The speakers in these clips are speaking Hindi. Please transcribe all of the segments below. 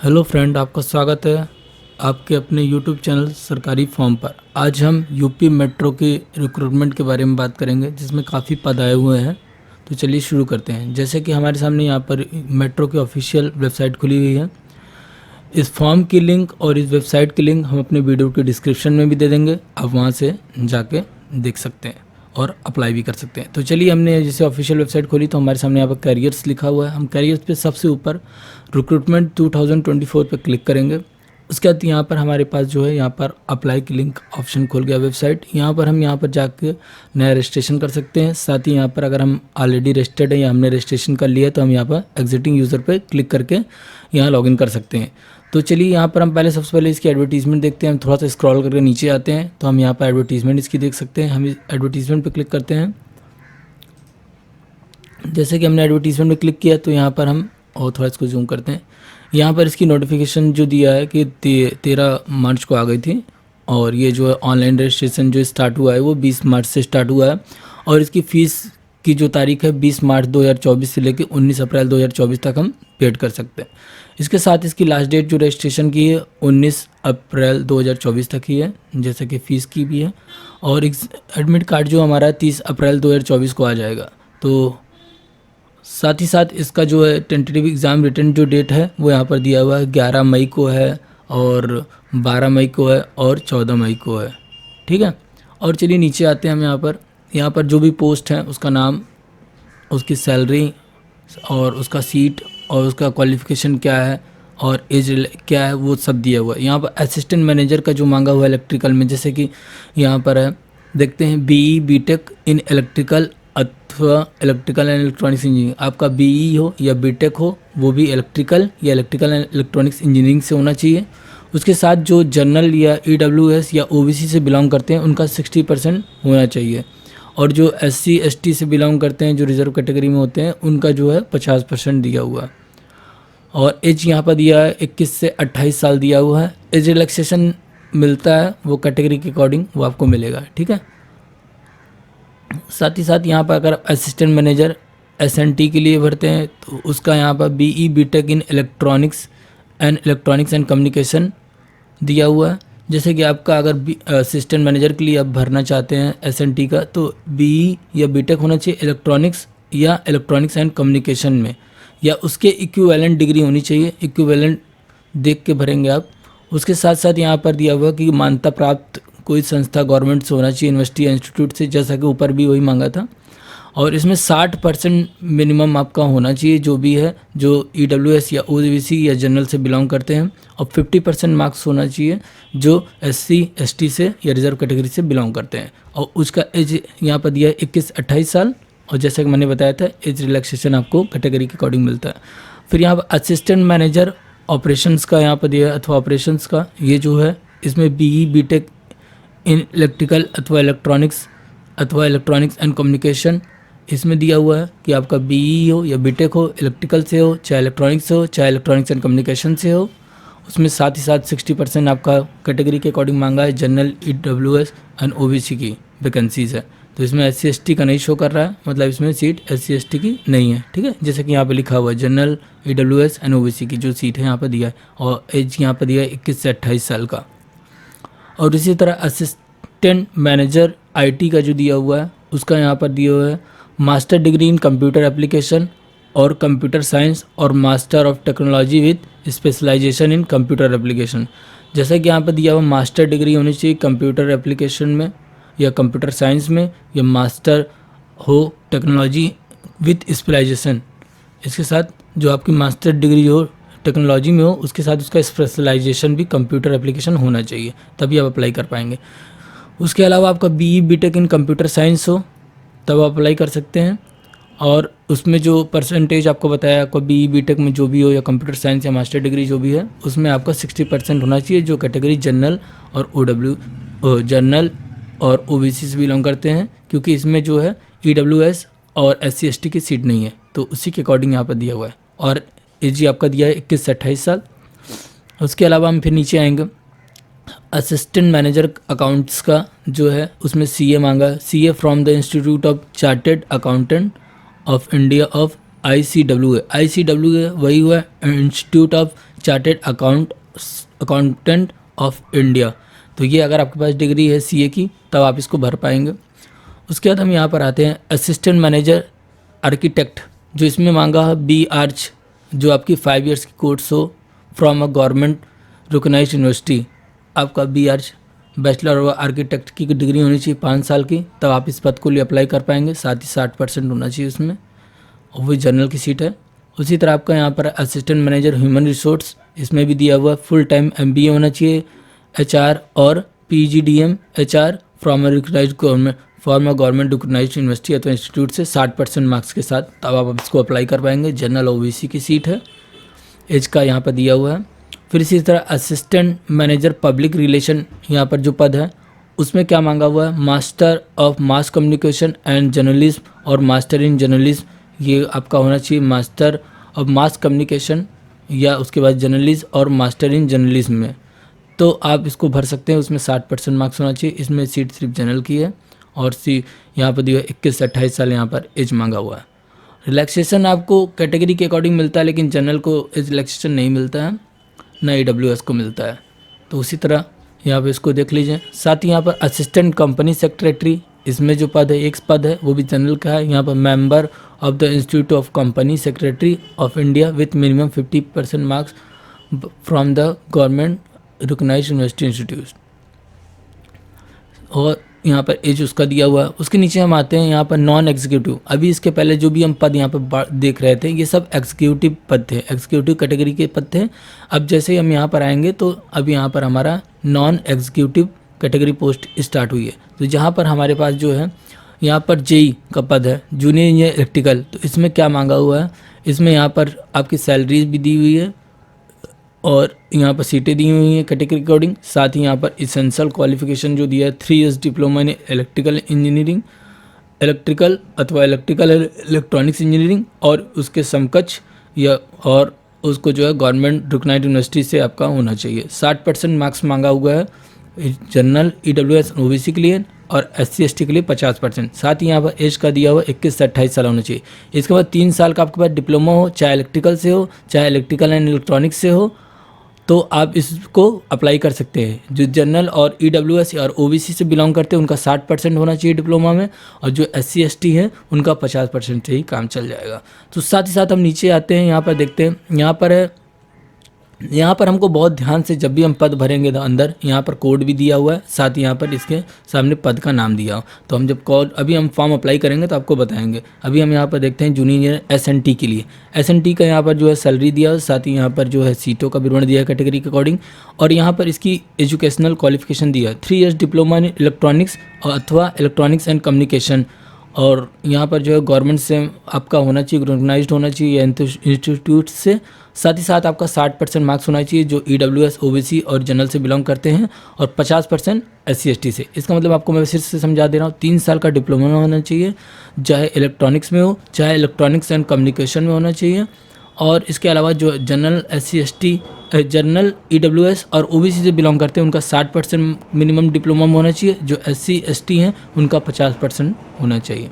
हेलो फ्रेंड, आपका स्वागत है आपके अपने यूट्यूब चैनल सरकारी फॉर्म पर। आज हम यूपी मेट्रो के रिक्रूटमेंट के बारे में बात करेंगे, जिसमें काफ़ी पद आए हुए हैं। तो चलिए शुरू करते हैं। जैसे कि हमारे सामने यहाँ पर मेट्रो की ऑफिशियल वेबसाइट खुली हुई है। इस फॉर्म की लिंक और इस वेबसाइट की लिंक हम अपने वीडियो के डिस्क्रिप्शन में भी दे देंगे, आप वहाँ से जाके देख सकते हैं और अप्लाई भी कर सकते हैं। तो चलिए, हमने जैसे ऑफिशियल वेबसाइट खोली तो हमारे सामने यहाँ पर कैरियर्स लिखा हुआ है। हम कैरियर्स पे सबसे ऊपर रिक्रूटमेंट 2024 पे क्लिक करेंगे। उसके बाद यहाँ पर हमारे पास जो है यहाँ पर अप्लाई की लिंक ऑप्शन खोल गया वेबसाइट। यहाँ पर हम यहाँ पर जाके नया रजिस्ट्रेशन कर सकते हैं। साथ ही यहाँ पर अगर हम ऑलरेडी रजिस्टर्ड है या हमने रजिस्ट्रेशन कर लिया है तो हम यहाँ पर एग्जिटिंग यूज़र पे क्लिक करके यहाँ लॉगिन कर सकते हैं। तो चलिए, यहाँ पर हम सबसे पहले इसकी एडवर्टीजमेंट देखते हैं। हम थोड़ा सा स्क्रॉल करके नीचे आते हैं तो हम यहाँ पर एडवर्टीजमेंट इसकी देख सकते हैं। हम इस एडवर्टीजमेंट पे क्लिक करते हैं। जैसे कि हमने एडवर्टीजमेंट में क्लिक किया तो यहाँ पर हम और थोड़ा इसको जूम करते हैं। यहाँ पर इसकी नोटिफिकेशन जो दिया है कि 13 मार्च को आ गई थी, और ये जो है ऑनलाइन रजिस्ट्रेशन जो स्टार्ट हुआ है वो 20 मार्च से स्टार्ट हुआ है। और इसकी फ़ीस की जो तारीख है 20 मार्च 2024 से लेकर 19 अप्रैल 2024 तक हम पेड कर सकते हैं। इसके साथ इसकी लास्ट डेट जो रजिस्ट्रेशन की है 19 अप्रैल 2024 तक ही है, जैसे कि फ़ीस की भी है। और एडमिट कार्ड जो हमारा 30 अप्रैल 2024 को आ जाएगा। तो साथ ही साथ इसका जो है टेंटेटिव एग्ज़ाम रिटर्न जो डेट है वो यहाँ पर दिया हुआ है, 11 मई को है और 12 मई को है और 14 मई को है। ठीक है। और चलिए नीचे आते हैं हम। यहाँ पर जो भी पोस्ट है उसका नाम, उसकी सैलरी और उसका सीट और उसका क्वालिफ़िकेशन क्या है और एज क्या है वो सब दिया हुआ है। यहाँ पर असिस्टेंट मैनेजर का जो मांगा हुआ है इलेक्ट्रिकल में, जैसे कि यहाँ पर है, देखते हैं BE बीटेक इन इलेक्ट्रिकल अथवा इलेक्ट्रिकल एंड इलेक्ट्रॉनिक्स इंजीनियरिंग। आपका BE हो या बीटेक हो, वो भी इलेक्ट्रिकल या इलेक्ट्रिकल एंड इलेक्ट्रॉनिक्स इंजीनियरिंग से होना चाहिए। उसके साथ जो जनरल या EWS या OBC से बिलोंग करते हैं उनका 60% होना चाहिए। और जो SC ST से बिलोंग करते हैं, जो रिजर्व कैटेगरी में होते हैं, उनका जो है 50% दिया हुआ है। और एज यहाँ पर दिया है 21 से 28 साल दिया हुआ है। एज रिलैक्सेशन मिलता है, वो कैटेगरी के अकॉर्डिंग वो आपको मिलेगा। ठीक है। साथ ही साथ यहाँ पर अगर असिस्टेंट मैनेजर SNT के लिए भरते हैं तो उसका यहाँ पर BE BTech in electronics and communication दिया हुआ है। जैसे कि आपका अगर असिस्टेंट मैनेजर के लिए आप भरना चाहते हैं SNT का, तो BE या बीटेक होना चाहिए इलेक्ट्रॉनिक्स या इलेक्ट्रॉनिक्स एंड कम्युनिकेशन में, या उसके इक्विवेलेंट डिग्री होनी चाहिए। इक्विवेलेंट देख के भरेंगे आप। उसके साथ साथ यहाँ पर दिया हुआ कि मान्यता प्राप्त कोई संस्था गवर्नमेंट से होना चाहिए, यूनिवर्सिटी या इंस्टीट्यूट से, जैसा कि ऊपर भी वही मांगा था। और इसमें 60% मिनिमम आपका होना चाहिए, जो भी है, जो EWS या OBC या जनरल से बिलोंग करते हैं। और 50% मार्क्स होना चाहिए जो SC ST से या रिजर्व कैटेगरी से बिलोंग करते हैं। और उसका एज यहाँ पर दिया है 21-28 साल। और जैसा कि मैंने बताया था, एज रिलैक्सेशन आपको कैटेगरी के अकॉर्डिंग मिलता है। फिर यहाँ पर असिस्टेंट मैनेजर ऑपरेशंस का यहाँ पर दिया है, अथवा ऑपरेशंस का, ये जो है इसमें BE बीटेक इन इलेक्ट्रिकल अथवा इलेक्ट्रॉनिक्स एंड कम्युनिकेशन इसमें दिया हुआ है कि आपका BE हो या बीटेक हो, इलेक्ट्रिकल से हो, चाहे इलेक्ट्रॉनिक्स से हो, चाहे इलेक्ट्रॉनिक्स एंड कम्युनिकेशन से हो। उसमें साथ ही साथ 60% आपका कैटेगरी के अकॉर्डिंग मांगा है। जनरल EWS एंड OBC की वैकेंसीज़ है। तो इसमें SC ST का नहीं शो कर रहा है, मतलब इसमें सीट SC ST की नहीं है। ठीक है। जैसे कि यहाँ पे लिखा हुआ है जनरल EWS एंड OBC की जो सीट है यहाँ पर दिया है। और एज यहाँ पर दिया है 21 से 28 साल का। और इसी तरह असिस्टेंट मैनेजर IT का जो दिया हुआ है उसका यहाँ पर दिया हुआ है master degree in computer application और कंप्यूटर साइंस और master of technology with specialisation in computer application. जैसा कि यहाँ पर दिया हुआ मास्टर डिग्री होनी चाहिए कंप्यूटर एप्लीकेशन में या कंप्यूटर साइंस में, या मास्टर हो टेक्नोलॉजी विद स्पेशलाइजेशन। इसके साथ जो आपकी मास्टर डिग्री हो टेक्नोलॉजी में हो, उसके साथ उसका स्पेशलाइजेशन भी कंप्यूटर एप्लीकेशन होना चाहिए, तभी आप अप्लाई कर पाएंगे। उसके अलावा आपका BE BTech in computer science हो तब आप अप्लाई कर सकते हैं। और उसमें जो परसेंटेज आपको बताया, आपको BE बीटेक में जो भी हो या कंप्यूटर साइंस या मास्टर डिग्री जो भी है, उसमें आपका 60% होना चाहिए, जो कैटेगरी जनरल और OBC से बिलोंग करते हैं, क्योंकि इसमें जो है EWS और SC ST की सीट नहीं है, तो उसी के अकॉर्डिंग यहाँ पर दिया हुआ है। और एज आपका दिया है 21 से 28 साल। उसके अलावा हम फिर नीचे आएंगे, असिस्टेंट मैनेजर अकाउंट्स का जो है उसमें CA मांगा है। CA from the institute of chartered accountant of India of ICWA वही हुआ institute of chartered accountant of India. तो ये अगर आपके पास डिग्री है CA की तब आप इसको भर पाएंगे। उसके बाद हम यहाँ पर आते हैं असिस्टेंट मैनेजर आर्किटेक्ट, जो इसमें मांगा है B आर्च, जो आपकी 5 ईयर्स की कोर्स हो from a government recognised university. आपका B आर्च बैचलर और आर्किटेक्ट की डिग्री होनी चाहिए 5 साल की, तब आप इस पद को लिए अप्लाई कर पाएंगे। साथ ही 60% होना चाहिए उसमें, और वही जनरल की सीट है। उसी तरह आपका यहाँ पर असिस्टेंट मैनेजर ह्यूमन रिसोर्स, इसमें भी दिया हुआ फुल टाइम MBA होना चाहिए HR और PGDM HR from government recognised university अथवा इंस्टीट्यूट से 60% मार्क्स के साथ, तब आप इसको अप्लाई कर पाएंगे। जनरल OBC की सीट है, एज का यहाँ पर दिया हुआ है। फिर इसी तरह असिस्टेंट मैनेजर पब्लिक रिलेशन, यहाँ पर जो पद है उसमें क्या मांगा हुआ है, master of mass communication and journalism और मास्टर इन जर्नलिज्म, ये आपका होना चाहिए मास्टर ऑफ मास कम्युनिकेशन या उसके बाद जर्नलिज्म और मास्टर इन जर्नलिज्म में, तो आप इसको भर सकते हैं। उसमें 60% मार्क्स होना चाहिए। इसमें सीट सिर्फ जनरल की है और यहाँ पर दिया 21 से 28 साल यहाँ पर एज मांगा हुआ है। रिलैक्सेशन आपको कैटेगरी के अकॉर्डिंग मिलता है, लेकिन जनरल को एज रिलैक्सेशन नहीं मिलता है, ना AWS को मिलता है। तो उसी तरह यहाँ पे इसको देख लीजिए। साथ ही यहाँ पर असिस्टेंट कंपनी सेक्रेटरी, इसमें जो पद है एक पद है वो भी जनरल का है। यहाँ पर member of the institute of company secretary of India with minimum 50% marks from the government recognised university institute, और यहाँ पर एज उसका दिया हुआ है। उसके नीचे हम आते हैं यहाँ पर नॉन एग्जीक्यूटिव। अभी इसके पहले जो भी हम पद यहाँ पर देख रहे थे ये सब एग्जीक्यूटिव पद थे, एग्जीक्यूटिव कैटेगरी के पद थे। अब जैसे ही हम यहाँ पर आएंगे तो अब यहाँ पर हमारा non executive category post start हुई है। तो जहाँ पर हमारे पास जो है यहाँ पर JEE का पद है, जूनियर इंजीनियर इलेक्ट्रिकल। तो इसमें क्या मांगा हुआ है, इसमें यहाँ पर आपकी सैलरीज भी दी हुई है और यहाँ पर सीटें दी हुई हैं कैटेगरी के अकॉर्डिंग। साथ ही यहाँ पर इसेंशियल क्वालिफिकेशन जो दिया है 3 years diploma in electrical engineering, electrical अथवा इलेक्ट्रिकल इलेक्ट्रॉनिक्स इंजीनियरिंग, और उसके समकक्ष या और उसको जो है गवर्नमेंट रिकॉग्नाइज्ड यूनिवर्सिटी से आपका होना चाहिए। 60% मार्क्स मांगा हुआ है जनरल EWS OBC के लिए और SC ST के लिए 50%। साथ ही यहाँ पर एज का दिया हुआ 21 से 28 साल होना चाहिए। इसके बाद 3 साल का आपके पास डिप्लोमा हो, चाहे इलेक्ट्रिकल से हो चाहे इलेक्ट्रिकल एंड इलेक्ट्रॉनिक्स से हो, तो आप इसको अप्लाई कर सकते हैं। जो जनरल और EWS और OBC से बिलोंग करते हैं उनका 60% होना चाहिए डिप्लोमा में, और जो SC ST है उनका 50% से ही काम चल जाएगा। तो साथ ही साथ हम नीचे आते हैं, यहाँ पर देखते हैं, यहाँ पर हमको बहुत ध्यान से जब भी हम पद भरेंगे तो अंदर यहाँ पर कोड भी दिया हुआ है, साथ ही यहाँ पर इसके सामने पद का नाम दिया हो। तो हम जब कोड अभी हम फॉर्म अप्लाई करेंगे तो आपको बताएंगे। अभी हम यहाँ पर देखते हैं जूनियर इंजीनियर SNT के लिए, SNT का यहाँ पर जो है सैलरी दिया है, साथ ही यहाँ पर जो है सीटों का विवरण दिया है कैटेगरी के अकॉर्डिंग, और यहाँ पर इसकी एजुकेशनल क्वालिफिकेशन दिया है 3 ईयर्स डिप्लोमा इन इलेक्ट्रॉनिक्स अथवा इलेक्ट्रॉनिक्स एंड कम्युनिकेशन, और यहाँ पर जो है गवर्नमेंट से आपका होना चाहिए, रिकॉग्नाइज्ड होना चाहिए इंस्टीट्यूट से। साथ ही साथ आपका 60% मार्क्स होना चाहिए जो EWS OBC और जनरल से बिलोंग करते हैं, और 50% SC ST से। इसका मतलब आपको मैं फिर से समझा दे रहा हूँ, 3 साल का डिप्लोमा होना चाहिए, चाहे इलेक्ट्रॉनिक्स में हो चाहे इलेक्ट्रॉनिक्स एंड कम्युनिकेशन में होना चाहिए, और इसके अलावा जो general SC ST general EWS और OBC से बिलोंग करते हैं उनका 60% मिनिमम डिप्लोमा में होना चाहिए, जो SC ST हैं उनका 50% होना चाहिए।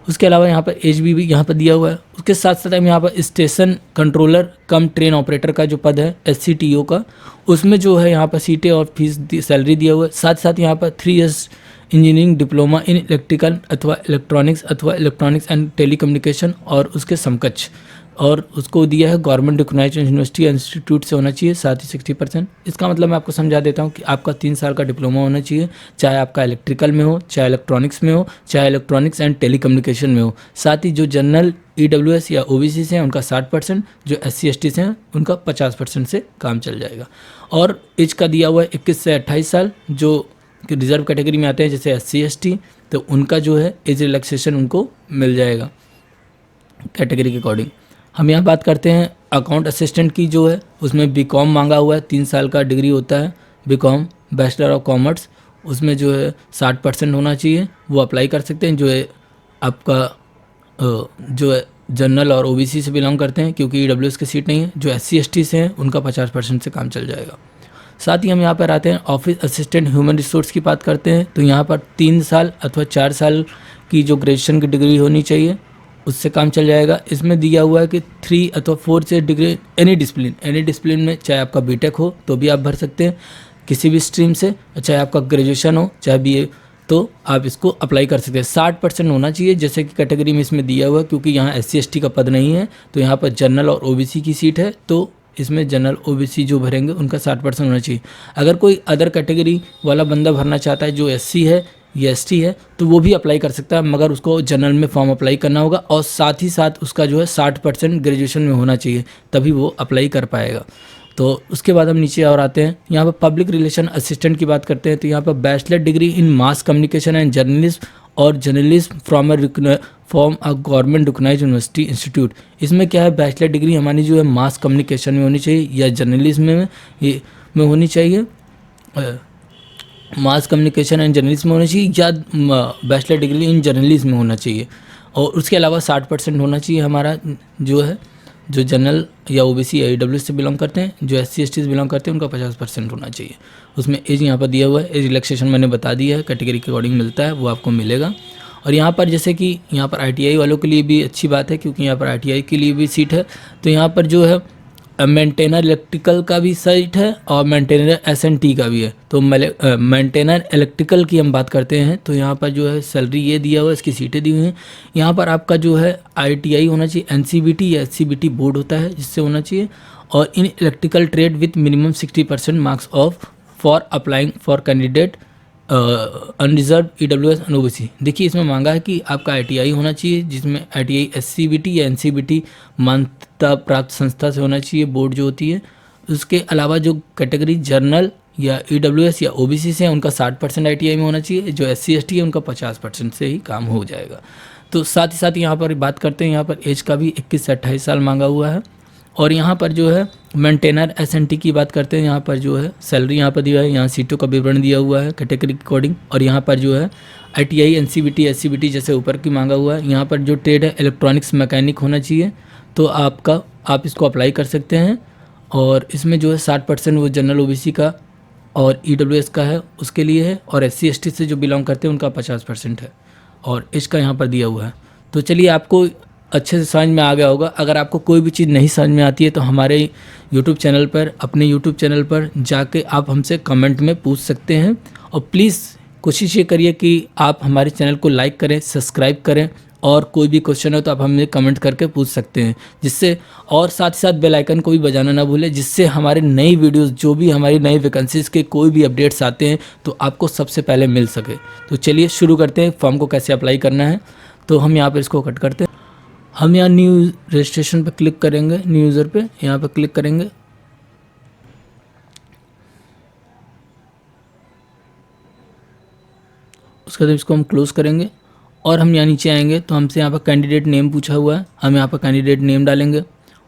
उसके अलावा यहाँ पर एज भी यहाँ पर दिया हुआ है। उसके साथ साथ हम यहाँ पर station controller cum train operator का जो पद है SCTO का, उसमें जो है यहाँ पर सीटें और फीस सैलरी दिया हुआ है। साथ साथ यहाँ पर 3 years engineering diploma in electrical अथवा इलेक्ट्रॉनिक्स एंड टेलीकम्युनिकेशन और उसके समकक्ष, और उसको दिया है गवर्नमेंट रिकॉग्नाइज्ड यूनिवर्सिटी इंस्टीट्यूट से होना चाहिए, साथ ही 60%। इसका मतलब मैं आपको समझा देता हूँ कि आपका 3 साल का डिप्लोमा होना चाहिए, चाहे आपका इलेक्ट्रिकल में हो चाहे इलेक्ट्रॉनिक्स में हो चाहे इलेक्ट्रॉनिक्स एंड टेलीकम्युनिकेशन में हो। साथ ही जो जनरल EWS या OBC से हैं उनका 60%, जो SC ST से हैं उनका 50% से काम चल जाएगा। और एज का दिया हुआ है 21 से 28 साल, जो रिजर्व कैटेगरी में आते हैं जैसे SC ST, तो उनका जो है एज रिलैक्सेशन उनको मिल जाएगा कैटेगरी के अकॉर्डिंग। हम यहाँ बात करते हैं अकाउंट असिस्टेंट की, जो है उसमें BCom मांगा हुआ है, 3 साल का डिग्री होता है BCom बैचलर ऑफ कॉमर्स, उसमें जो है 60% होना चाहिए, वो अप्लाई कर सकते हैं। जो है आपका जो है जनरल और OBC से बिलोंग करते हैं, क्योंकि EWS की सीट नहीं है। जो SC ST से हैं उनका 50% से काम चल जाएगा। साथ ही हम यहाँ पर आते हैं ऑफिस असिस्टेंट ह्यूमन रिसोर्स की बात करते हैं, तो यहाँ पर 3 साल अथवा 4 साल की जो ग्रेजुएशन की डिग्री होनी चाहिए, उससे काम चल जाएगा। इसमें दिया हुआ है कि 3 अथवा 4 से डिग्री एनी डिसिप्लिन में, चाहे आपका बीटेक हो तो भी आप भर सकते हैं किसी भी स्ट्रीम से, चाहे आपका ग्रेजुएशन हो चाहे बीए, तो आप इसको अप्लाई कर सकते हैं। 60% होना चाहिए जैसे कि कैटेगरी में इसमें दिया हुआ है, क्योंकि यहाँ SC ST का पद नहीं है, तो यहाँ पर जनरल और OBC की सीट है, तो इसमें जनरल OBC जो भरेंगे उनका 60% होना चाहिए। अगर कोई अदर कैटेगरी वाला बंदा भरना चाहता है जो SC है या ST है तो वो भी अप्लाई कर सकता है, मगर उसको जनरल में फॉर्म अप्लाई करना होगा और साथ ही साथ उसका जो है 60% ग्रेजुएशन में होना चाहिए, तभी वो अप्लाई कर पाएगा। तो उसके बाद हम नीचे और आते हैं, यहाँ पर पब्लिक रिलेशन असिस्टेंट की बात करते हैं। तो यहाँ पर bachelor degree in mass communication and journalism और journalism from a government recognised university institute. इसमें क्या है, बैचलर डिग्री हमारी जो है मास कम्युनिकेशन में होनी चाहिए या जर्नलिज्म में होनी चाहिए, मास कम्युनिकेशन एंड जर्नलिज्म में होना चाहिए, या बैचलर डिग्री इन जर्नलिज्म में होना चाहिए। और उसके अलावा 60% होना चाहिए हमारा जो है, जो जनरल या OBC या EWS से बिलोंग करते हैं, जो SC ST से बिलोंग करते हैं उनका 50% होना चाहिए। उसमें एज यहाँ पर दिया हुआ है, एज रिलैक्सेशन मैंने बता दिया है, कैटेगरी के अकॉर्डिंग मिलता है, वो आपको मिलेगा। और यहाँ पर जैसे कि यहाँ पर ITI वालों के लिए भी अच्छी बात है, क्योंकि यहाँ पर ITI के लिए भी सीट है। तो यहाँ पर जो है मेंटेनर इलेक्ट्रिकल का भी सीट है और मेंटेनर SNT का भी है। तो मेंटेनर इलेक्ट्रिकल की हम बात करते हैं तो यहाँ पर जो है सैलरी ये दिया हुआ है, इसकी सीटें दी हुई हैं। यहाँ पर आपका जो है ITI होना चाहिए, NCBT या SCBT बोर्ड होता है जिससे होना चाहिए, और in electrical trade with minimum 60% marks of for applying for candidate unreserved EWS and OBC। देखिए इसमें मांगा है कि आपका ITI होना चाहिए, जिसमें ITI SCBT या NCBT मान्यता प्राप्त संस्था से होना चाहिए, बोर्ड जो होती है। उसके अलावा जो कैटेगरी जर्नल या EWS या OBC से है उनका 60% ITI में होना चाहिए, जो SC ST है उनका 50% से ही काम हो जाएगा। तो साथ ही साथ यहाँ पर बात करते हैं, यहाँ पर एज का भी 21 से 28 साल मांगा हुआ है। और यहाँ पर जो है मेंटेनर SNT की बात करते हैं, यहाँ पर जो है सैलरी यहाँ पर दिया है, यहाँ सीटों का विवरण दिया हुआ है कैटेगरी के अकॉर्डिंग। और यहाँ पर जो है ITI NCBT SCBT जैसे ऊपर की मांगा हुआ है। यहाँ पर जो ट्रेड है इलेक्ट्रॉनिक्स मैकेनिक होना चाहिए, तो आप इसको अप्लाई कर सकते हैं। और इसमें जो है 60% वो जनरल OBC का और EWS का है उसके लिए है, और SC ST से जो बिलोंग करते हैं उनका 50% है, और इसका यहाँ पर दिया हुआ है। तो चलिए आपको अच्छे से समझ में आ गया होगा। अगर आपको कोई भी चीज़ नहीं समझ में आती है तो हमारे YouTube चैनल पर, अपने YouTube चैनल पर जाके आप हमसे कमेंट में पूछ सकते हैं। और प्लीज़ कोशिश ये करिए कि आप हमारे चैनल को लाइक करें, सब्सक्राइब करें, और कोई भी क्वेश्चन हो तो आप हमें कमेंट करके पूछ सकते हैं, जिससे, और साथ ही साथ बेल आइकन को भी बजाना ना भूलें, जिससे हमारे नई वीडियोस, जो भी हमारी नई वैकेंसीज़ के कोई भी अपडेट्स आते हैं तो आपको सबसे पहले मिल सके। तो चलिए शुरू करते हैं, फॉर्म को कैसे अप्लाई करना है। तो हम यहाँ पर इसको कट करते हैं। हम यहाँ न्यू रजिस्ट्रेशन पर क्लिक करेंगे, न्यू यूज़र पे यहाँ पर क्लिक करेंगे। उसके बाद इसको हम क्लोज़ करेंगे और हम यहाँ नीचे आएंगे तो हमसे यहाँ पर कैंडिडेट नेम पूछा हुआ है, हम यहाँ पर कैंडिडेट नेम डालेंगे।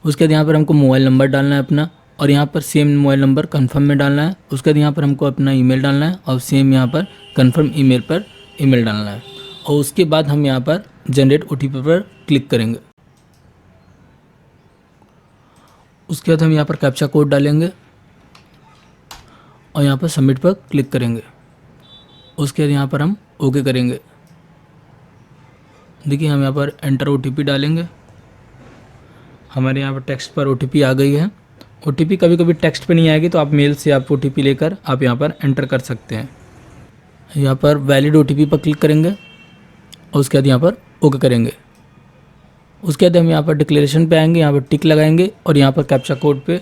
उसके बाद यहाँ पर हमको मोबाइल नंबर डालना है अपना, और यहाँ पर सेम मोबाइल नंबर कन्फर्म में डालना है। उसके बाद यहाँ पर हमको अपना ईमेल डालना है और सेम यहाँ पर कन्फर्म ईमेल पर ईमेल डालना है। और उसके बाद हम यहाँ पर जनरेट OTP पर क्लिक करेंगे। उसके बाद हम यहाँ पर कैप्चा कोड डालेंगे और यहाँ पर सबमिट पर क्लिक करेंगे। उसके बाद यहाँ पर हम ओके करेंगे। देखिए हम यहाँ पर एंटर OTP डालेंगे, हमारे यहाँ पर टेक्स्ट पर OTP आ गई है। OTP कभी कभी टेक्स्ट पे नहीं आएगी तो आप मेल से आप OTP लेकर आप यहाँ पर एंटर कर सकते हैं। यहाँ पर वैलिड OTP पर क्लिक करेंगे और उसके बाद यहाँ पर ओके करेंगे। उसके बाद हम यहाँ पर डिक्लेरेशन पे आएंगे, यहाँ पर टिक लगाएंगे और यहाँ पर कैप्चा कोड पे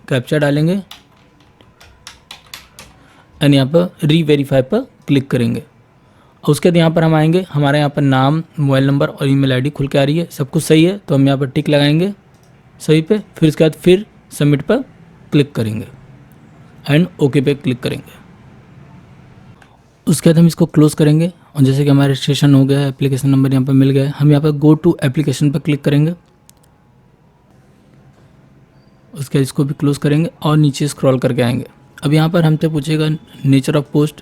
कैप्चा डालेंगे एंड यहाँ पर रीवेरीफाई पर क्लिक करेंगे। और उसके बाद यहाँ पर हम आएंगे, हमारे यहाँ पर नाम, मोबाइल नंबर और ईमेल आईडी खुल के आ रही है, सब कुछ सही है तो हम यहाँ पर टिक लगाएंगे सही पे। फिर उसके बाद फिर सबमिट पर क्लिक करेंगे एंड ओके पे क्लिक करेंगे। उसके बाद हम इसको क्लोज़ करेंगे और जैसे कि हमारा रजिस्ट्रेशन हो गया है, एप्लीकेशन नंबर यहाँ पर मिल गया है, हम यहाँ पर गो टू एप्लीकेशन पर क्लिक करेंगे। उसके बाद इसको भी क्लोज़ करेंगे और नीचे स्क्रॉल करके आएंगे। अब यहाँ पर हमसे पूछेगा नेचर ऑफ पोस्ट,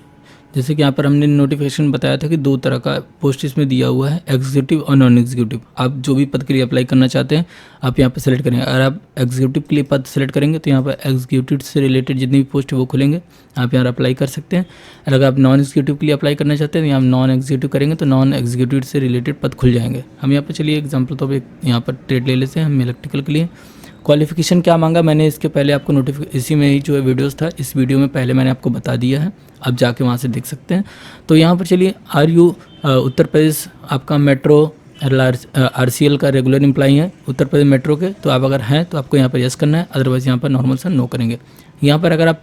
जैसे कि यहाँ पर हमने नोटिफिकेशन बताया था कि 2 तरह का पोस्ट इसमें दिया हुआ है, एग्जीक्यूटिव और नॉन एग्जीक्यूटिव। आप जो भी पद के लिए अप्लाई करना चाहते हैं आप यहाँ पर सेलेक्ट करेंगे। अगर आप एग्जीक्यूटिव के लिए पद सेलेक्ट करेंगे तो यहाँ पर एग्जीक्यूटिव से रिलेटेड जितनी भी पोस्ट है वो खुलेंगे, आप यहाँ अप्लाई कर सकते हैं। और अगर आप नॉन एग्जीक्यूटिव के लिए अप्लाई करना चाहते हैं तो यहाँ नॉन एग्जीक्यूटिव करेंगे तो नॉन एग्जीक्यूटिव से रिलेटेड पद खुल जाएंगे। हम यहाँ पर चलिए एग्जाम्पल तो यहाँ पर ट्रेड ले लेते हैं हम इलेक्ट्रिकल के लिए। क्वालिफिकेशन क्या मांगा, मैंने इसके पहले आपको इसी में ही जो है वीडियोस था, इस वीडियो में पहले मैंने आपको बता दिया है, आप जाके वहाँ से देख सकते हैं। तो यहाँ पर चलिए आर यू उत्तर प्रदेश आपका मेट्रो RCL का रेगुलर एम्प्लॉई है उत्तर प्रदेश मेट्रो के, तो आप अगर हैं तो आपको यहाँ पर यस करना है, अदरवाइज़ यहाँ पर नॉर्मल सा नो करेंगे। यहाँ पर अगर आप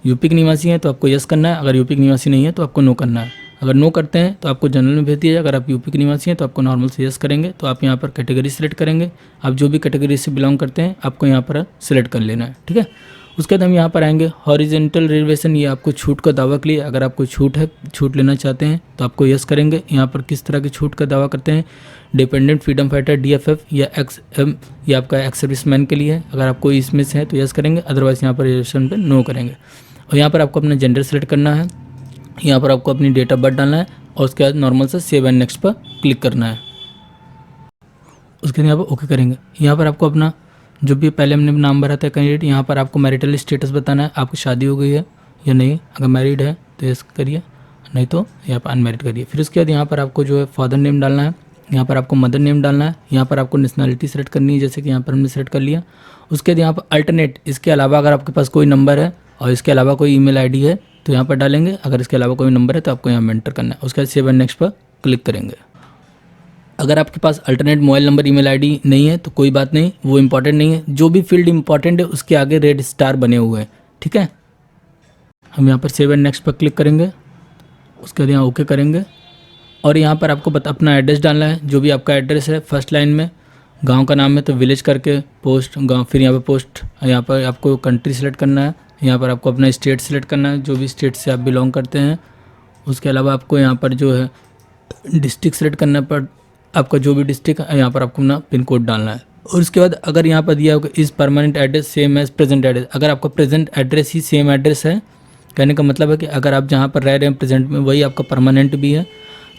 यूपी के निवासी हैं तो आपको यस करना है, अगर यूपी के निवासी नहीं है तो आपको नो करना है। अगर नो करते हैं तो आपको जनरल में भेज दिया जाए, अगर आप यूपी के निवासी हैं तो आपको नॉर्मल से यस करेंगे। तो आप यहाँ पर कैटेगरी सेलेक्ट करेंगे, आप जो भी कैटेगरी से बिलोंग करते हैं आपको यहाँ पर सेलेक्ट कर लेना है, ठीक है। उसके बाद हम यहाँ पर आएंगे हॉरिजेंटल रिजर्वेशन, ये आपको छूट का दावा के लिए, अगर आपको छूट लेना चाहते हैं तो आपको यस करेंगे। यहाँ पर किस तरह की छूट का दावा करते हैं, डिपेंडेंट फ्रीडम फाइटर DFF या XM, ये आपका एक्स सर्विसमैन के लिए है, अगर आपको इसमें से है तो यस करेंगे, अदरवाइज़ यहाँ पर रिजर्वेशन पर नो करेंगे। और यहाँ पर आपको अपना जेंडर सेलेक्ट करना है, यहाँ पर आपको अपनी डेट ऑफ बर्थ डालना है और उसके बाद नॉर्मल से सेव एंड नेक्स्ट पर क्लिक करना है। उसके बाद यहाँ पर ओके करेंगे। यहाँ पर आपको अपना जो भी पहले हमने नाम भरा था कैंडिडेट, यहाँ पर आपको मैरिटल स्टेटस बताना है, आपकी शादी हो गई है या नहीं, अगर मैरिड है तो यस करिए, नहीं तो यहाँ पर अनमैरिड करिए। फिर उसके बाद यहाँ पर आपको जो है फादर नेम डालना है, यहाँ पर आपको मदर नेम डालना है, यहाँ पर आपको नेशनलिटी सेलेक्ट करनी है, जैसे कि यहाँ पर हमने सेलेक्ट कर लिया। उसके बाद यहाँ पर अल्टरनेट, इसके अलावा अगर आपके पास कोई नंबर है और इसके अलावा कोई ईमेल आईडी है तो यहाँ पर डालेंगे, अगर इसके अलावा कोई नंबर है तो आपको यहाँ में एंटर करना है। उसके बाद सेव एंड नेक्स्ट पर क्लिक करेंगे। अगर आपके पास alternate mobile number email ID नहीं है तो कोई बात नहीं, वो इंपॉर्टेंट नहीं है, जो भी फील्ड इंपॉर्टेंट है उसके आगे रेड स्टार बने हुए हैं, ठीक है। हम यहाँ पर सेव एंड नेक्स्ट पर क्लिक करेंगे, उसके बाद यहाँ ओके करेंगे और यहाँ पर आपको अपना एड्रेस डालना है, जो भी आपका एड्रेस है। फर्स्ट लाइन में गांव का नाम है तो विलेज करके पोस्ट गांव, फिर यहाँ पर पोस्ट, यहाँ पर आपको कंट्री सेलेक्ट करना है, यहाँ पर आपको अपना स्टेट सेलेक्ट करना है, जो भी स्टेट से आप बिलोंग करते हैं। उसके अलावा आपको यहाँ पर जो है डिस्ट्रिक्ट सेलेक्ट करना पर आपका जो भी डिस्ट्रिक्ट है यहाँ पर आपको अपना पिन कोड डालना है। और उसके बाद अगर यहाँ पर दिया होगा इस permanent address same as present address, अगर आपका प्रेजेंट एड्रेस ही सेम एड्रेस है, कहने का मतलब है कि अगर आप जहाँ पर रह रहे हैं प्रेजेंट में वही आपका परमानेंट भी है,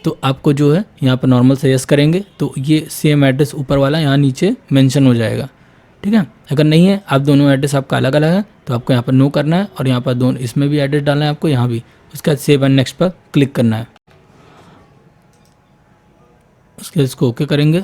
तो आपको जो है यहाँ पर नॉर्मल से यस करेंगे तो ये सेम एड्रेस ऊपर वाला यहाँ नीचे मेंशन हो जाएगा, ठीक है। अगर नहीं है, आप दोनों एड्रेस आपका अलग अलग है तो आपको यहाँ पर नो करना है और यहाँ पर दोनों इसमें भी एड्रेस डालना है आपको, यहाँ भी। उसके बाद सेव एंड नेक्स्ट पर क्लिक करना है, उसके बाद इसको ओके करेंगे।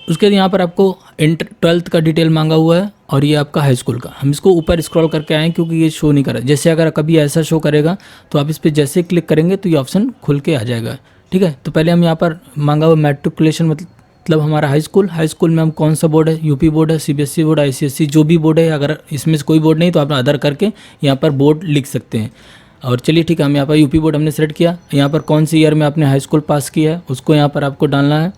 उसके बाद यहाँ पर आपको 12th का डिटेल मांगा हुआ है और ये आपका हाई स्कूल का, हम इसको ऊपर स्क्रॉल करके आए क्योंकि ये शो नहीं कर रहा। जैसे अगर कभी ऐसा शो करेगा तो आप इस पर जैसे क्लिक करेंगे तो ये ऑप्शन खुल के आ जाएगा, ठीक है। तो पहले हम यहाँ पर मांगा हुआ मैट्रिकुलेशन, मतलब हमारा हाई स्कूल में हम कौन सा बोर्ड है, यूपी बोर्ड है, CBSE बोर्ड है, ICSE, जो भी बोर्ड है। अगर इसमें से कोई बोर्ड नहीं तो आप अदर करके यहाँ पर बोर्ड लिख सकते हैं। और चलिए ठीक है, हम यहाँ पर यूपी बोर्ड हमने सेलेक्ट किया। यहाँ पर कौन सी ईयर में आपने हाई स्कूल पास किया है उसको यहाँ पर आपको डालना है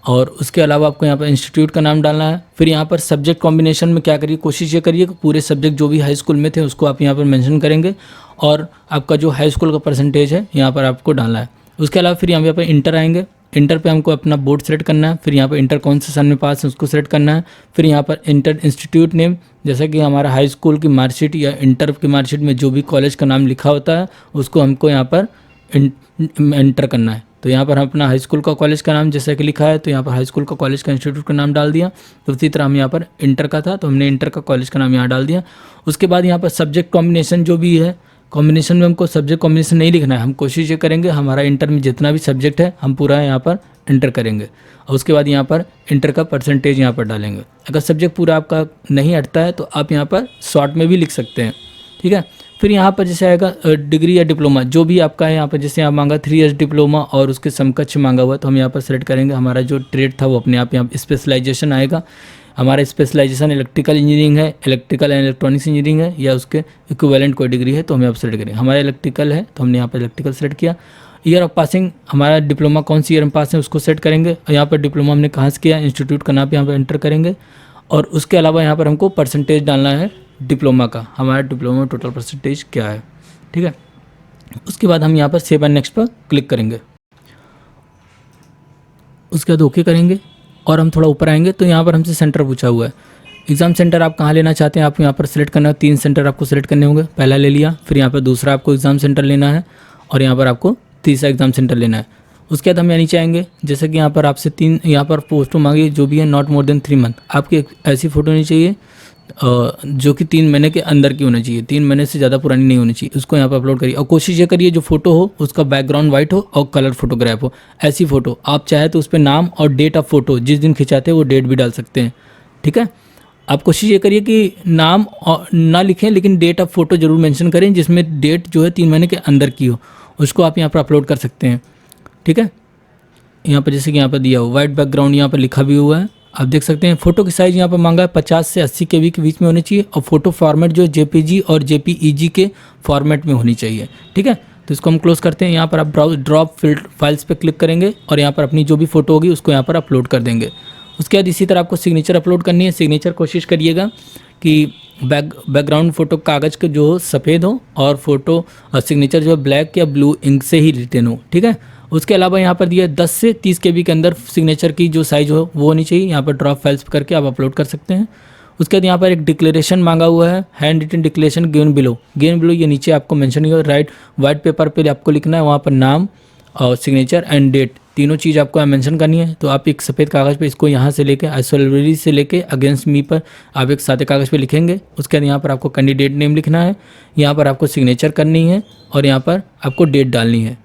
और उसके अलावा आपको यहाँ पर इंस्टीट्यूट का नाम डालना है। फिर यहाँ पर सब्जेक्ट कॉम्बिनेशन में क्या करिए, कोशिश ये करिए कि पूरे सब्जेक्ट जो भी हाई स्कूल में थे उसको आप यहाँ पर मेंशन करेंगे और आपका जो हाई स्कूल का परसेंटेज है यहाँ पर आपको डालना है। उसके अलावा फिर यहाँ पर इंटर आएंगे, इंटर पे हमको अपना बोर्ड सेलेक्ट करना है। फिर यहाँ पर इंटर कौन से साल में पास है उसको सेलेक्ट करना है। फिर यहाँ पर इंटर इंस्टीट्यूट नेम, जैसा कि हमारा हाई स्कूल की मार्कशीट या इंटर की मार्कशीट में जो भी कॉलेज का नाम लिखा होता है उसको हमको यहाँ पर एंटर करना है। तो यहाँ पर हम अपना हाई स्कूल का कॉलेज का नाम जैसा कि लिखा है तो यहाँ पर हाई स्कूल का कॉलेज का इंस्टीट्यूट का नाम डाल दिया। तो उसी तरह हम यहाँ पर इंटर का था तो हमने इंटर का कॉलेज का नाम यहाँ डाल दिया। उसके बाद यहाँ पर सब्जेक्ट कॉम्बिनेशन जो भी है, कॉम्बिनेशन में हमको सब्जेक्ट कॉम्बिनेशन नहीं लिखना है, हम कोशिश ये करेंगे हमारा इंटर में जितना भी सब्जेक्ट है हम पूरा यहाँ पर इंटर करेंगे। और उसके बाद यहाँ पर इंटर का परसेंटेज यहाँ पर डालेंगे। अगर सब्जेक्ट पूरा आपका नहीं हटता है तो आप यहाँ पर शॉर्ट में भी लिख सकते हैं, ठीक है। फिर यहाँ पर जैसे आएगा डिग्री या डिप्लोमा जो भी आपका है, यहाँ पर जैसे यहाँ मांगा 3 इयर्स डिप्लोमा और उसके समकक्ष मांगा हुआ तो हम यहाँ पर सेलेक्ट करेंगे। हमारा जो ट्रेड था वो अपने आप यहाँ स्पेशलाइजेशन आएगा। हमारा स्पेशलाइजेशन इलेक्ट्रिकल इंजीनियरिंग है, इलेक्ट्रिकल एंड इलेक्ट्रॉनिक्स इंजीनियरिंग है या उसके इक्विवेलेंट कोई डिग्री है तो हम यहाँ पर सेलेक्ट करेंगे। हमारा इलेक्ट्रिकल है तो हमने यहाँ पर इलेक्ट्रिकल सेलेक्ट किया। ईयर ऑफ पासिंग, हमारा डिप्लोमा कौन सी ईयर में पास है उसको सेट करेंगे। और यहाँ पर डिप्लोमा हमने कहाँ से किया, इंस्टीट्यूट का नाम यहाँ पर एंटर करेंगे। और उसके अलावा यहाँ पर हमको परसेंटेज डालना है डिप्लोमा का, हमारा डिप्लोमा में टोटल परसेंटेज क्या है, ठीक है। उसके बाद हम यहाँ पर सेव एंड नेक्स्ट पर क्लिक करेंगे। उसके बाद ओके करेंगे और हम थोड़ा ऊपर आएंगे तो यहाँ पर हमसे सेंटर पूछा हुआ है। एग्ज़ाम सेंटर आप कहाँ लेना चाहते हैं आपको यहाँ पर सेलेक्ट करना है। 3 सेंटर आपको सेलेक्ट करने होंगे। पहला ले लिया, फिर यहाँ पर दूसरा आपको एग्ज़ाम सेंटर लेना है और यहाँ पर आपको तीसरा एग्ज़ाम सेंटर लेना है। उसके बाद हम यहाँ नीचे आएंगे, जैसे कि यहाँ पर आपसे 3 यहाँ पर फ़ोटो मांगी जो भी है, नॉट मोर देन 3 मंथ। आपकी एक ऐसी फ़ोटो होनी चाहिए जो कि 3 महीने के अंदर की होनी चाहिए, 3 महीने से ज़्यादा पुरानी नहीं होनी चाहिए। उसको यहाँ पर अपलोड करिए और कोशिश ये करिए जो फ़ोटो हो उसका बैकग्राउंड वाइट हो और कलर फोटोग्राफ हो। ऐसी फ़ोटो आप चाहे तो उस पर नाम और डेट ऑफ फ़ोटो जिस दिन खिंचाते हैं वो डेट भी डाल सकते हैं, ठीक है। आप कोशिश ये करिए कि नाम ना लिखें लेकिन डेट ऑफ फ़ोटो ज़रूर मेंशन करें जिसमें डेट जो है 3 महीने के अंदर की हो, उसको आप यहाँ पर अपलोड कर सकते हैं, ठीक है। यहाँ पर जैसे कि यहाँ पर दिया हो वाइट बैकग्राउंड यहाँ पर लिखा भी हुआ है, आप देख सकते हैं। फ़ोटो की साइज़ यहाँ पर मांगा है 50 से 80 KB के बीच में होनी चाहिए और फोटो फॉर्मेट जो JPG और JPEG के फॉर्मेट में होनी चाहिए, ठीक है। तो इसको हम क्लोज़ करते हैं। यहाँ पर आप ड्रॉप फाइल्स पे क्लिक करेंगे और यहाँ पर अपनी जो भी फ़ोटो होगी उसको यहाँ पर अपलोड कर देंगे। उसके बाद इसी तरह आपको सिग्नेचर अपलोड करनी है। सिग्नेचर कोशिश करिएगा कि बैकग्राउंड फ़ोटो कागज़ के जो सफ़ेद हो और फोटो और सिग्नेचर जो है ब्लैक या ब्लू इंक से ही रिटन हो, ठीक है। उसके अलावा यहाँ पर दिया 10 से 30 KB के अंदर सिग्नेचर की जो साइज़ हो वो होनी चाहिए। यहाँ पर ड्रॉप फाइल्स करके आप अपलोड कर सकते हैं। उसके बाद यहाँ पर एक डिक्लेरेशन मांगा हुआ है, handwritten declaration given below. ये नीचे आपको मेंशन किया राइट वाइट पेपर पे आपको लिखना है, वहाँ पर नाम और सिग्नेचर एंड डेट तीनों चीज़ आपको यहाँ मेंशन करनी है। तो आप एक सफ़ेद कागज़ पे इसको यहाँ से लेके आइसोलरी से लेके अगेंस्ट मी पर आप एक सादे कागज़ पे लिखेंगे। उसके बाद यहाँ पर आपको कैंडिडेट नेम लिखना है, यहाँ पर आपको सिग्नेचर करनी है और यहाँ पर आपको डेट डालनी है,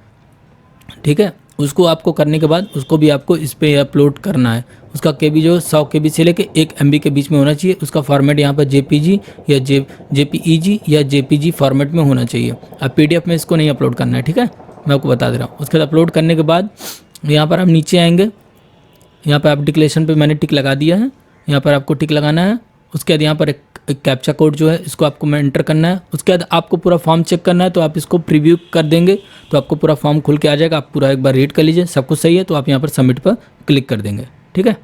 ठीक है। उसको आपको करने के बाद उसको भी आपको इस पर अपलोड करना है। उसका KB जो 100 KB से लेके 1 MB के बीच में होना चाहिए। उसका फॉर्मेट यहाँ पर JPG या JPEG या JPG फॉर्मेट में होना चाहिए। आप PDF में इसको नहीं अपलोड करना है, ठीक है, मैं आपको बता दे रहा हूँ। उसके बाद अपलोड करने के बाद यहाँ पर आप नीचे आएंगे, यहाँ पर आप डिक्लेरेशन पे मैंने टिक लगा दिया है, यहाँ पर आपको टिक लगाना है। उसके बाद यहाँ पर एक कैप्चा कोड जो है इसको आपको मैं एंटर करना है। उसके बाद आपको पूरा फॉर्म चेक करना है, तो आप इसको प्रीव्यू कर देंगे तो आपको पूरा फॉर्म खुल के आ जाएगा। आप पूरा एक बार रीड कर लीजिए, सब कुछ सही है तो आप यहाँ पर सबमिट पर क्लिक कर देंगे, ठीक है।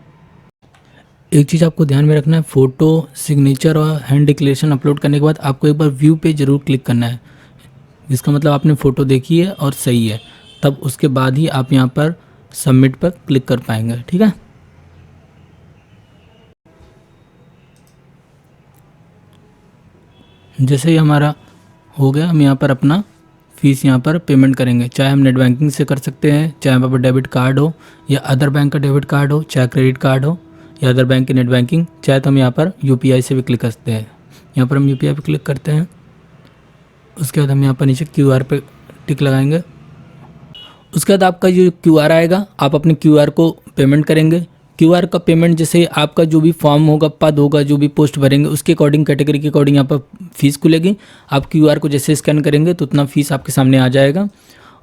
एक चीज़ आपको ध्यान में रखना है, फ़ोटो सिग्नेचर और हैंड डिक्लेरेशन अपलोड करने के बाद आपको एक बार व्यू पे ज़रूर क्लिक करना है। इसका मतलब आपने फ़ोटो देखी है और सही है, तब उसके बाद ही आप यहाँ पर सबमिट पर क्लिक कर पाएंगे, ठीक है। जैसे ही हमारा हो गया हम यहाँ पर अपना फ़ीस यहाँ पर पेमेंट करेंगे। चाहे हम नेट बैंकिंग से कर सकते हैं, चाहे हमारे पास डेबिट कार्ड हो या अदर बैंक का डेबिट कार्ड हो, चाहे क्रेडिट कार्ड हो या अदर बैंक की नेट बैंकिंग, चाहे तो हम यहाँ पर UPI से भी क्लिक करते हैं। यहाँ पर हम UPI पे क्लिक करते हैं। उसके बाद हम यहाँ पर नीचे QR पे टिक लगाएंगे। उसके बाद आपका जो QR आएगा आप अपने QR को पेमेंट करेंगे। QR का पेमेंट जैसे आपका जो भी फॉर्म होगा, पद होगा, जो भी पोस्ट भरेंगे उसके अकॉर्डिंग, कैटेगरी के अकॉर्डिंग यहाँ पर फीस खुलेगी। आप QR को जैसे स्कैन करेंगे तो उतना फ़ीस आपके सामने आ जाएगा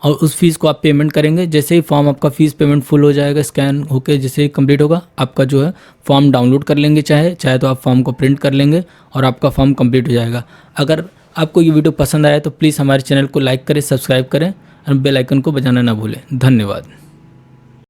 और उस फीस को आप पेमेंट करेंगे। जैसे ही फॉर्म आपका फ़ीस पेमेंट फुल हो जाएगा, स्कैन होकर जैसे ही कंप्लीट होगा, आपका जो है फॉर्म डाउनलोड कर लेंगे, चाहे तो आप फॉर्म को प्रिंट कर लेंगे और आपका फॉर्म कंप्लीट हो जाएगा। अगर आपको ये वीडियो पसंद आया तो प्लीज़ हमारे चैनल को लाइक करें, सब्सक्राइब करें और बेल आइकन को बजाना ना भूलें। धन्यवाद।